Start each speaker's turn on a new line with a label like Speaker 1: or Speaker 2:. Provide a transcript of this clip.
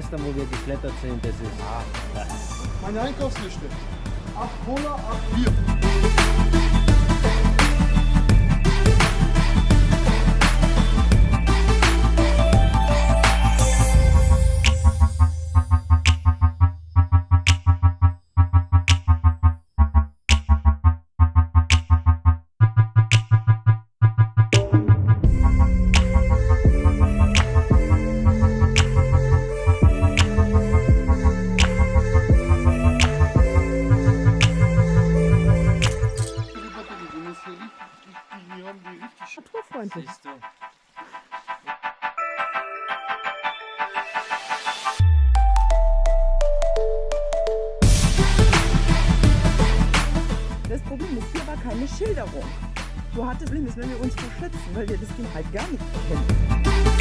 Speaker 1: Gestern, wo wir geklettert sind, das ist...
Speaker 2: Meine Einkaufsliste. 8 Cola, 8 Bier.
Speaker 3: Naturfreundlich.
Speaker 1: Siehst du.
Speaker 3: Das Problem ist, hier war keine Schilderung. Du hattest, wenn wir uns verschätzen, weil wir das Ding halt gar nicht kennen.